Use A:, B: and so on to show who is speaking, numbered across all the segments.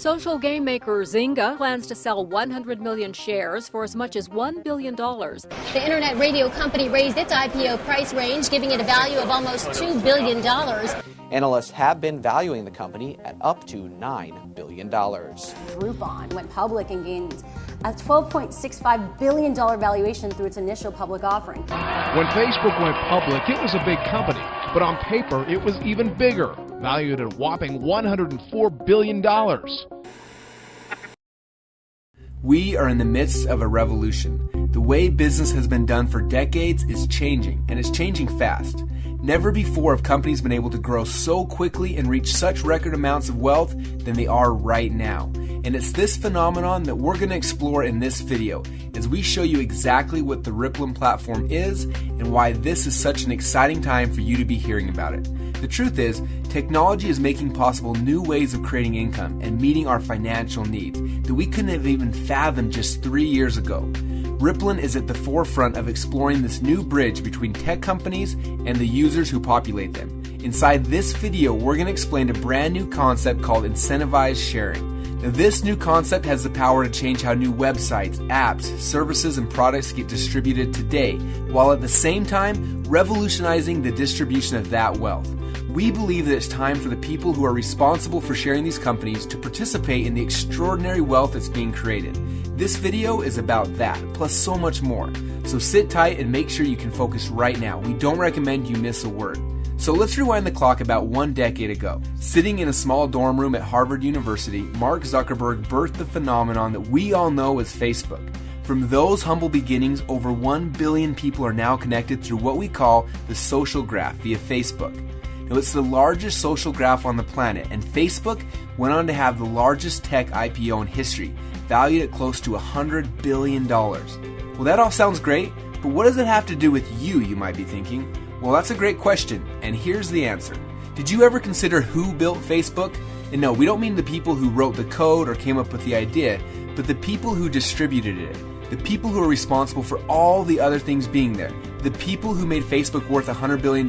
A: Social game maker Zynga plans to sell 100 million shares for as much as $1 billion.
B: The internet radio company raised its IPO price range, giving it a value of almost $2 billion.
C: Analysts have been valuing the company at up to $9 billion.
D: Rippln went public and gained a $12.65 billion valuation through its initial public offering.
E: When Facebook went public, it was a big company, but on paper, it was even bigger, valued at a whopping $104 billion.
F: We are in the midst of a revolution. The way business has been done for decades is changing, and it's changing fast. Never before have companies been able to grow so quickly and reach such record amounts of wealth than they are right now. And it's this phenomenon that we're going to explore in this video as we show you exactly what the Rippln platform is and why this is such an exciting time for you to be hearing about it. The truth is, technology is making possible new ways of creating income and meeting our financial needs that we couldn't have even fathomed just 3 years ago. Rippln is at the forefront of exploring this new bridge between tech companies and the users who populate them. Inside this video, we're going to explain a brand new concept called incentivized sharing. Now, this new concept has the power to change how new websites, apps, services, and products get distributed today, while at the same time revolutionizing the distribution of that wealth. We believe that it's time for the people who are responsible for sharing these companies to participate in the extraordinary wealth that's being created. This video is about that, plus so much more. So sit tight and make sure you can focus right now. We don't recommend you miss a word. So let's rewind the clock about 1 decade ago. Sitting in a small dorm room at Harvard University, Mark Zuckerberg birthed the phenomenon that we all know as Facebook. From those humble beginnings, over 1 billion people are now connected through what we call the social graph via Facebook. Now, it's the largest social graph on the planet, and Facebook went on to have the largest tech IPO in history, valued at close to $100 billion. Well, that all sounds great, but what does it have to do with you might be thinking? Well, that's a great question, and here's the answer. Did you ever consider who built Facebook? And no, we don't mean the people who wrote the code or came up with the idea, but the people who distributed it, the people who are responsible for all the other things being there, the people who made Facebook worth $100 billion.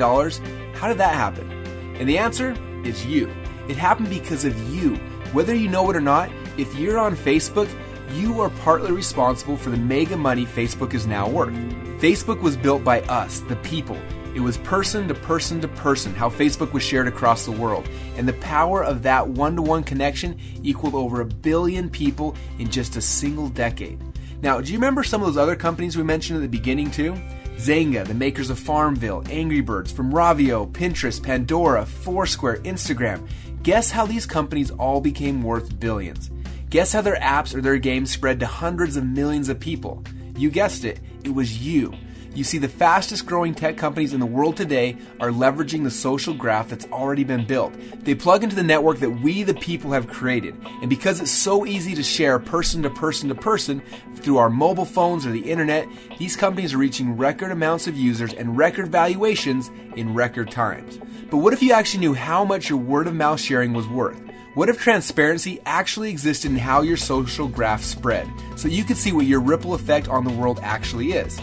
F: How did that happen? And the answer is you. It happened because of you. Whether you know it or not, if you're on Facebook, you are partly responsible for the mega money Facebook is now worth. Facebook was built by us, the people. It was person to person to person, how Facebook was shared across the world. And the power of that one-to-one connection equaled over 1 billion people in just a single decade. Now, do you remember some of those other companies we mentioned at the beginning too? Zynga, the makers of Farmville, Angry Birds, from Ravio, Pinterest, Pandora, Foursquare, Instagram. Guess how these companies all became worth billions? Guess how their apps or their games spread to hundreds of millions of people? You guessed it, it was you. You see, the fastest growing tech companies in the world today are leveraging the social graph that's already been built. They plug into the network that we, the people, have created. And because it's so easy to share person to person to person through our mobile phones or the internet, these companies are reaching record amounts of users and record valuations in record times. But what if you actually knew how much your word of mouth sharing was worth? What if transparency actually existed in how your social graph spread, so you could see what your ripple effect on the world actually is?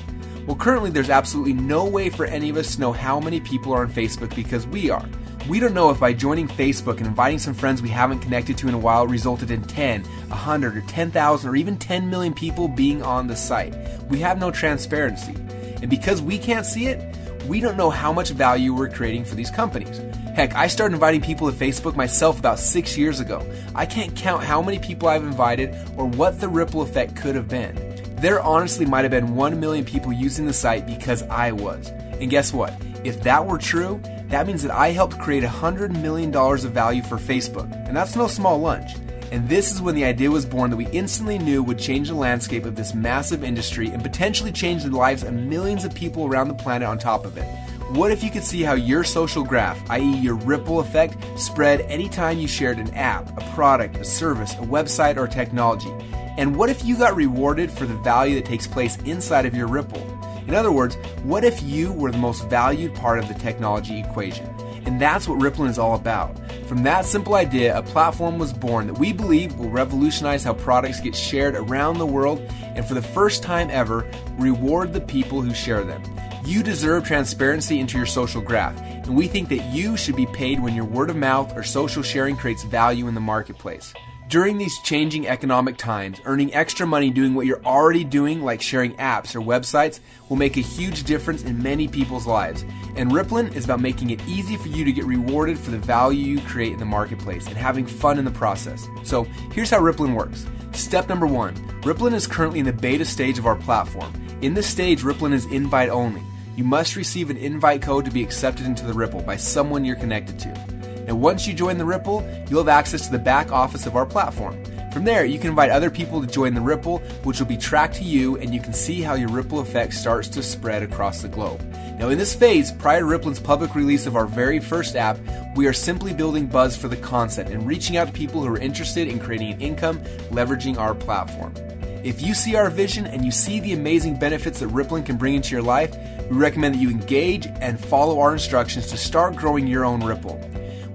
F: Well, currently there's absolutely no way for any of us to know how many people are on Facebook because we are. We don't know if by joining Facebook and inviting some friends we haven't connected to in a while resulted in 10, 100, or 10,000, or even 10 million people being on the site. We have no transparency. And because we can't see it, we don't know how much value we're creating for these companies. Heck, I started inviting people to Facebook myself about 6 years ago. I can't count how many people I've invited or what the ripple effect could have been. There honestly might have been 1 million people using the site because I was. And guess what? If that were true, that means that I helped create $100 million of value for Facebook. And that's no small lunch. And this is when the idea was born that we instantly knew would change the landscape of this massive industry and potentially change the lives of millions of people around the planet on top of it. What if you could see how your social graph, i.e. your ripple effect, spread anytime you shared an app, a product, a service, a website, or technology? And what if you got rewarded for the value that takes place inside of your ripple? In other words, what if you were the most valued part of the technology equation? And that's what Rippln is all about. From that simple idea, a platform was born that we believe will revolutionize how products get shared around the world and for the first time ever, reward the people who share them. You deserve transparency into your social graph, and we think that you should be paid when your word of mouth or social sharing creates value in the marketplace. During these changing economic times, earning extra money doing what you're already doing, like sharing apps or websites, will make a huge difference in many people's lives. And Rippln is about making it easy for you to get rewarded for the value you create in the marketplace and having fun in the process. So here's how Rippln works. Step number 1, Rippln is currently in the beta stage of our platform. In this stage, Rippln is invite only. You must receive an invite code to be accepted into the Ripple by someone you're connected to. Now, once you join the Ripple, you'll have access to the back office of our platform. From there, you can invite other people to join the Ripple, which will be tracked to you, and you can see how your ripple effect starts to spread across the globe. Now, in this phase, prior to Rippln's public release of our very first app, we are simply building buzz for the concept and reaching out to people who are interested in creating an income leveraging our platform. If you see our vision and you see the amazing benefits that Rippln can bring into your life, we recommend that you engage and follow our instructions to start growing your own Ripple.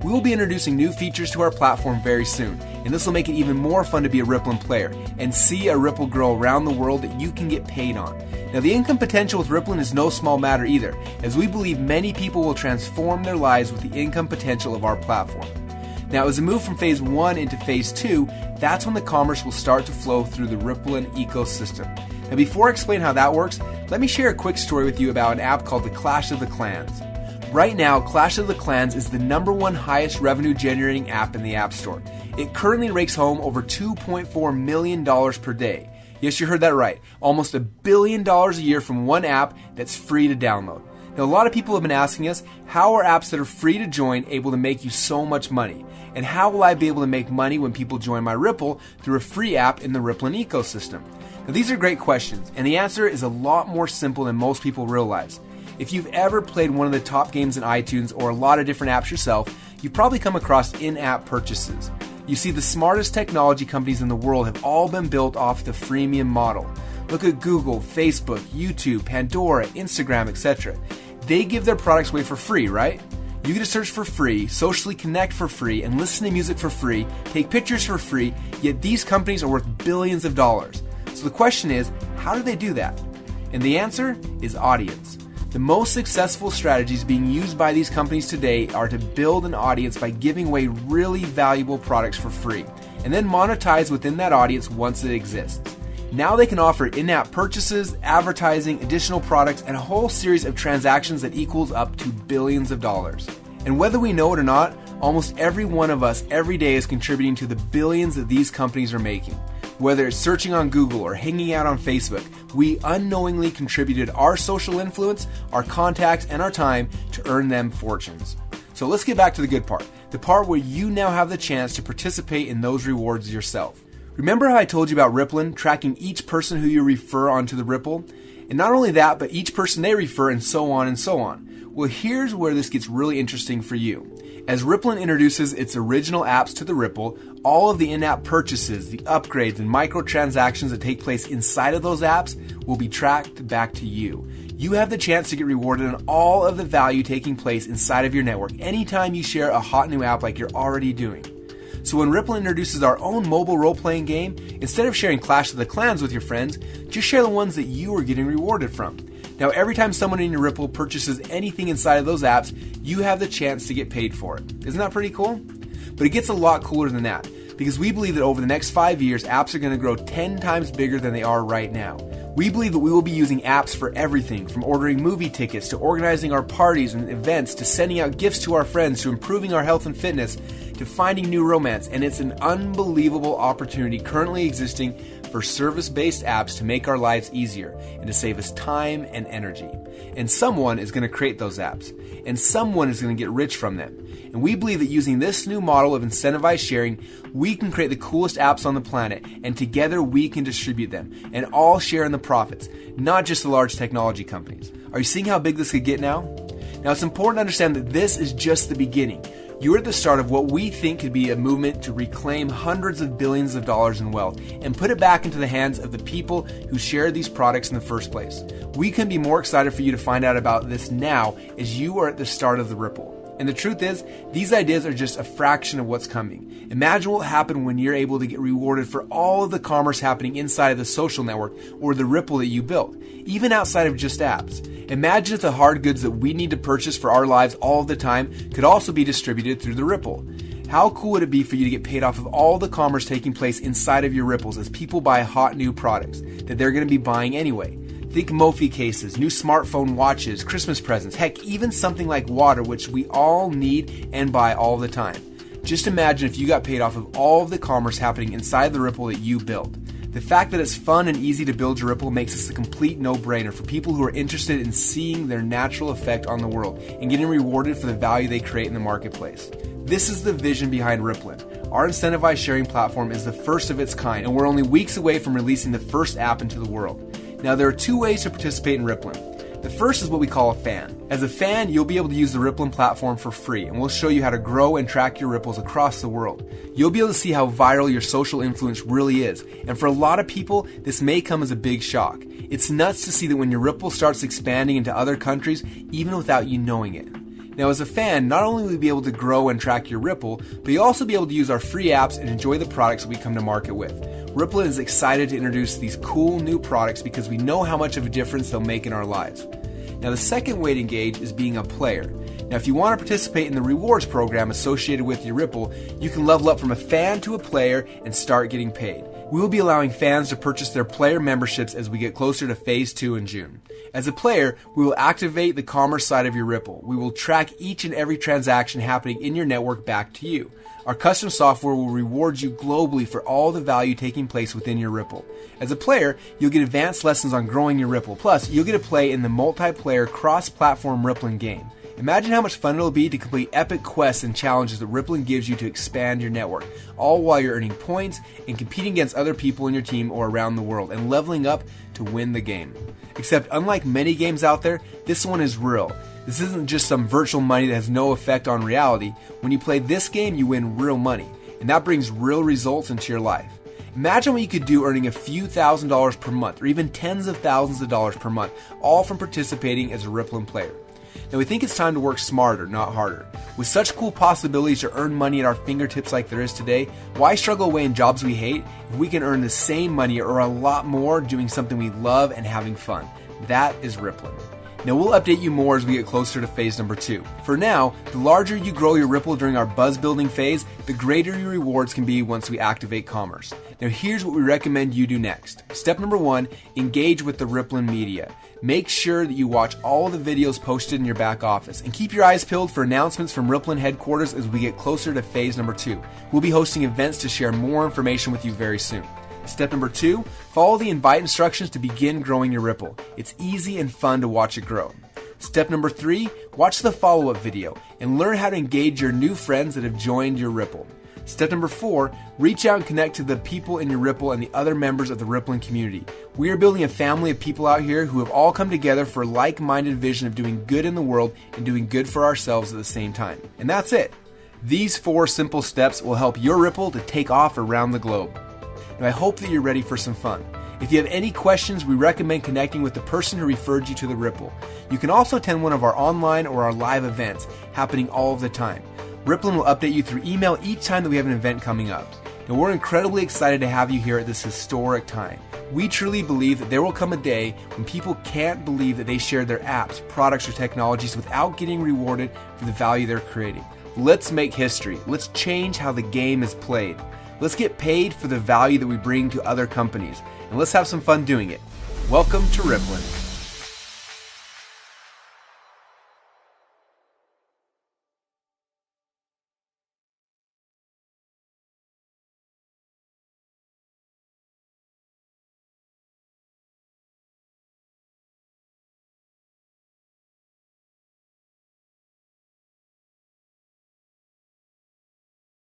F: We will be introducing new features to our platform very soon, and this will make it even more fun to be a Rippln player and see a Ripple grow around the world that you can get paid on. Now, the income potential with Rippln is no small matter either, as we believe many people will transform their lives with the income potential of our platform. Now, as we move from phase 1 into phase 2, that's when the commerce will start to flow through the Rippln ecosystem. Now, before I explain how that works, let me share a quick story with you about an app called the Clash of the Clans. Right now, Clash of the Clans is the #1 highest revenue generating app in the App Store. It currently rakes home over $2.4 million per day. Yes, you heard that right. Almost $1 billion a year from one app that's free to download. Now, a lot of people have been asking us, how are apps that are free to join able to make you so much money? And how will I be able to make money when people join my Ripple through a free app in the Rippln ecosystem? Now, these are great questions, and the answer is a lot more simple than most people realize. If you've ever played one of the top games in iTunes or a lot of different apps yourself, you've probably come across in-app purchases. You see, the smartest technology companies in the world have all been built off the freemium model. Look at Google, Facebook, YouTube, Pandora, Instagram, etc. They give their products away for free, right? You get to search for free, socially connect for free, and listen to music for free, take pictures for free, yet these companies are worth billions of dollars. So the question is, how do they do that? And the answer is audience. The most successful strategies being used by these companies today are to build an audience by giving away really valuable products for free, and then monetize within that audience once it exists. Now they can offer in-app purchases, advertising, additional products, and a whole series of transactions that equals up to billions of dollars. And whether we know it or not, almost every one of us every day is contributing to the billions that these companies are making. Whether it's searching on Google or hanging out on Facebook, we unknowingly contributed our social influence, our contacts, and our time to earn them fortunes. So let's get back to the good part, the part where you now have the chance to participate in those rewards yourself. Remember how I told you about Rippln tracking each person who you refer onto the Ripple? And not only that, but each person they refer and so on and so on. Well, here's where this gets really interesting for you. As Rippln introduces its original apps to the Ripple, all of the in-app purchases, the upgrades, and microtransactions that take place inside of those apps will be tracked back to you. You have the chance to get rewarded on all of the value taking place inside of your network anytime you share a hot new app like you're already doing. So when Rippln introduces our own mobile role-playing game, instead of sharing Clash of the Clans with your friends, just share the ones that you are getting rewarded from. Now, every time someone in your Ripple purchases anything inside of those apps, you have the chance to get paid for it. Isn't that pretty cool? But it gets a lot cooler than that, because we believe that over the next 5 years, apps are going to grow 10 times bigger than they are right now. We believe that we will be using apps for everything, from ordering movie tickets to organizing our parties and events to sending out gifts to our friends to improving our health and fitness to finding new romance, and it's an unbelievable opportunity currently existing for service-based apps to make our lives easier and to save us time and energy. And someone is going to create those apps, and someone is going to get rich from them. And we believe that using this new model of incentivized sharing, we can create the coolest apps on the planet, and together we can distribute them and all share in the profits, not just the large technology companies. Are you seeing how big this could get now? Now, it's important to understand that this is just the beginning. You're at the start of what we think could be a movement to reclaim hundreds of billions of dollars in wealth and put it back into the hands of the people who share these products in the first place. We couldn't be more excited for you to find out about this now, as you are at the start of the Ripple. And the truth is, these ideas are just a fraction of what's coming. Imagine what will happen when you're able to get rewarded for all of the commerce happening inside of the social network or the Ripple that you built, even outside of just apps. Imagine if the hard goods that we need to purchase for our lives all of the time could also be distributed through the Ripple. How cool would it be for you to get paid off of all the commerce taking place inside of your Ripples as people buy hot new products that they're going to be buying anyway? Think Mophie cases, new smartphone watches, Christmas presents, heck, even something like water, which we all need and buy all the time. Just imagine if you got paid off of all of the commerce happening inside the Ripple that you built. The fact that it's fun and easy to build your Ripple makes this a complete no-brainer for people who are interested in seeing their natural effect on the world and getting rewarded for the value they create in the marketplace. This is the vision behind Rippln. Our incentivized sharing platform is the first of its kind, and we're only weeks away from releasing the first app into the world. Now, there are two ways to participate in Rippln. The first is what we call a fan. As a fan, you'll be able to use the Rippln platform for free, and we'll show you how to grow and track your Ripples across the world. You'll be able to see how viral your social influence really is, and for a lot of people, this may come as a big shock. It's nuts to see that when your Ripple starts expanding into other countries, even without you knowing it. Now, as a fan, not only will you be able to grow and track your Ripple, but you'll also be able to use our free apps and enjoy the products that we come to market with. Rippln is excited to introduce these cool new products because we know how much of a difference they'll make in our lives. Now, the second way to engage is being a player. Now, if you want to participate in the rewards program associated with your Ripple, you can level up from a fan to a player and start getting paid. We will be allowing fans to purchase their player memberships as we get closer to Phase 2 in June. As a player, we will activate the commerce side of your Ripple. We will track each and every transaction happening in your network back to you. Our custom software will reward you globally for all the value taking place within your Ripple. As a player, you'll get advanced lessons on growing your Ripple. Plus, you'll get to play in the multiplayer cross-platform Rippln game. Imagine how much fun it'll be to complete epic quests and challenges that Rippln gives you to expand your network, all while you're earning points and competing against other people in your team or around the world and leveling up to win the game. Except unlike many games out there, this one is real. This isn't just some virtual money that has no effect on reality. When you play this game, you win real money, and that brings real results into your life. Imagine what you could do earning a few $1,000s per month, or even tens of thousands of dollars per month, all from participating as a Rippln player. Now, we think it's time to work smarter, not harder. With such cool possibilities to earn money at our fingertips like there is today, why struggle away in jobs we hate if we can earn the same money or a lot more doing something we love and having fun? That is Rippln. Now, we'll update you more as we get closer to phase number 2. For now, the larger you grow your Ripple during our buzz building phase, the greater your rewards can be once we activate commerce. Now, here's what we recommend you do next. Step number 1, engage with the Rippln media. Make sure that you watch all the videos posted in your back office and keep your eyes peeled for announcements from Rippln headquarters as we get closer to phase number 2. We'll be hosting events to share more information with you very soon. Step number 2, follow the invite instructions to begin growing your Ripple. It's easy and fun to watch it grow. Step number 3, watch the follow-up video and learn how to engage your new friends that have joined your Ripple. Step number 4, reach out and connect to the people in your Ripple and the other members of the Rippln community. We are building a family of people out here who have all come together for a like-minded vision of doing good in the world and doing good for ourselves at the same time. And that's it. These 4 simple steps will help your Ripple to take off around the globe. Now, I hope that you're ready for some fun. If you have any questions, we recommend connecting with the person who referred you to the Ripple. You can also attend one of our online or our live events happening all of the time. Rippln will update you through email each time that we have an event coming up. Now, we're incredibly excited to have you here at this historic time. We truly believe that there will come a day when people can't believe that they shared their apps, products, or technologies without getting rewarded for the value they're creating. Let's make history. Let's change how the game is played. Let's get paid for the value that we bring to other companies, and let's have some fun doing it. Welcome to Rippln.